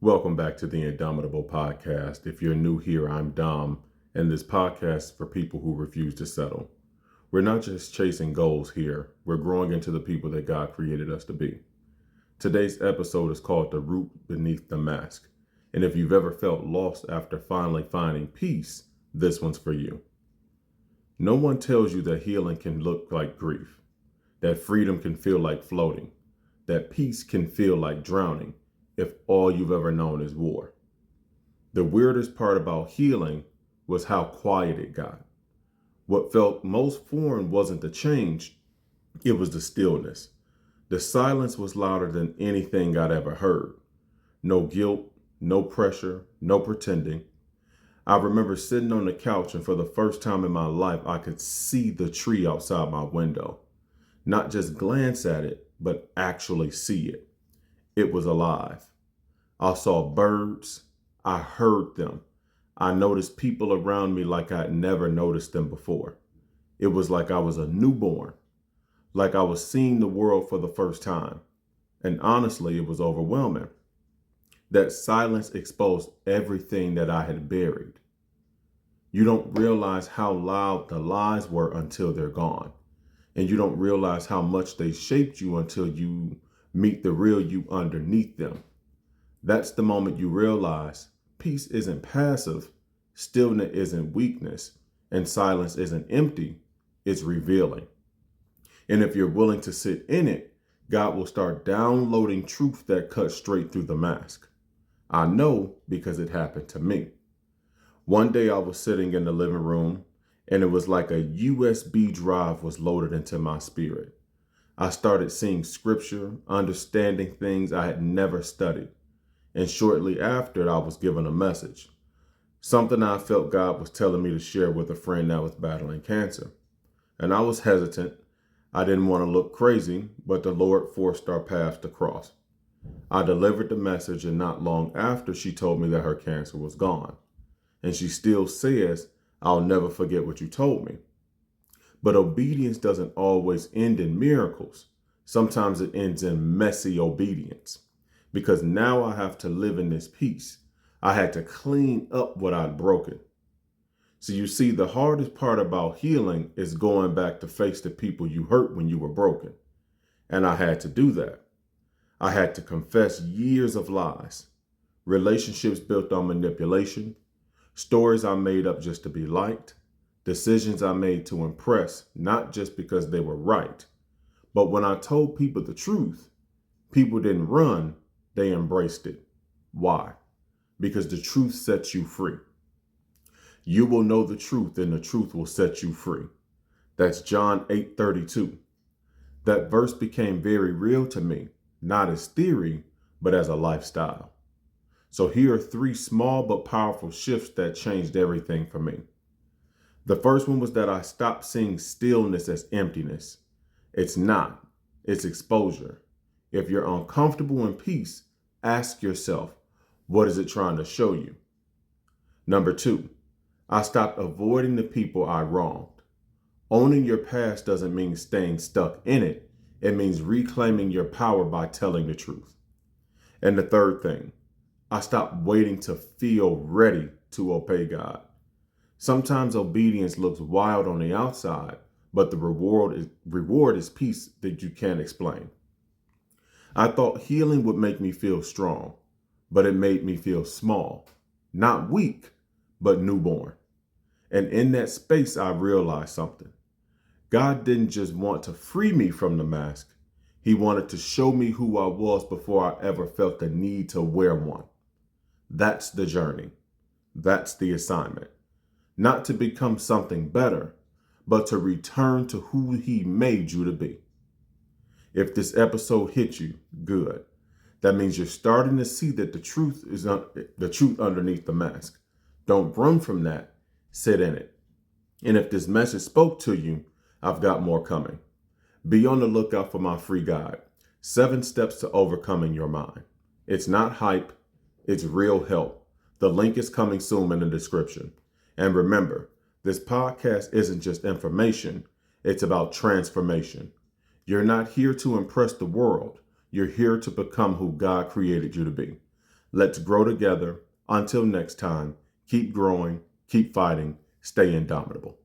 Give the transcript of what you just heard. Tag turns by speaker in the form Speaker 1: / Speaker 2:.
Speaker 1: Welcome back to the Indomitable Podcast. If you're new here, I'm Dom, and this podcast is for people who refuse to settle. We're not just chasing goals here, we're growing into the people that God created us to be. Today's episode is called The Root Beneath the Mask. And if you've ever felt lost after finally finding peace, this one's for you. No one tells you that healing can look like grief, that freedom can feel like floating, that peace can feel like drowning if all you've ever known is war. The weirdest part about healing was how quiet it got. What felt most foreign wasn't the change, it was the stillness. The silence was louder than anything I'd ever heard. No guilt, no pressure, no pretending. I remember sitting on the couch, and for the first time in my life, I could see the tree outside my window. Not just glance at it, but actually see it. It was alive. I saw birds. I heard them. I noticed people around me like I'd never noticed them before. It was like I was a newborn, like I was seeing the world for the first time. And honestly, it was overwhelming. That silence exposed everything that I had buried. You don't realize how loud the lies were until they're gone. And you don't realize how much they shaped you until you meet the real you underneath them. That's the moment you realize peace isn't passive, stillness isn't weakness, and silence isn't empty, it's revealing. And if you're willing to sit in it, God will start downloading truth that cuts straight through the mask. I know because it happened to me. One day I was sitting in the living room, and it was like a USB drive was loaded into my spirit. I started seeing scripture, understanding things I had never studied. And shortly after, I was given a message, something I felt God was telling me to share with a friend that was battling cancer. And I was hesitant. I didn't want to look crazy, but the Lord forced our paths to cross. I delivered the message, and not long after, she told me that her cancer was gone. And she still says, "I'll never forget what you told me." But obedience doesn't always end in miracles. Sometimes it ends in messy obedience. Because now I have to live in this peace. I had to clean up what I'd broken. So you see, the hardest part about healing is going back to face the people you hurt when you were broken. And I had to do that. I had to confess years of lies, relationships built on manipulation, stories I made up just to be liked, decisions I made to impress, not just because they were right. But when I told people the truth, people didn't run. They embraced it. Why? Because the truth sets you free. You will know the truth, and the truth will set you free. That's John 8:32. That verse became very real to me, not as theory, but as a lifestyle. So here are 3 small but powerful shifts that changed everything for me. The first one was that I stopped seeing stillness as emptiness. It's not. It's exposure. If you're uncomfortable in peace, ask yourself, what is it trying to show you? Number 2, I stopped avoiding the people I wronged. Owning your past doesn't mean staying stuck in it. It means reclaiming your power by telling the truth. And the third thing, I stopped waiting to feel ready to obey God. Sometimes obedience looks wild on the outside, but the reward is peace that you can't explain. I thought healing would make me feel strong, but it made me feel small, not weak, but newborn. And in that space, I realized something. God didn't just want to free me from the mask. He wanted to show me who I was before I ever felt the need to wear one. That's the journey. That's the assignment. Not to become something better, but to return to who He made you to be. If this episode hit you, good. That means you're starting to see that the truth is the truth underneath the mask. Don't run from that. Sit in it. And if this message spoke to you, I've got more coming. Be on the lookout for my free guide, 7 Steps to Overcoming Your Mind. It's not hype. It's real help. The link is coming soon in the description. And remember, this podcast isn't just information. It's about transformation. You're not here to impress the world. You're here to become who God created you to be. Let's grow together. Until next time, keep growing, keep fighting, stay indomitable.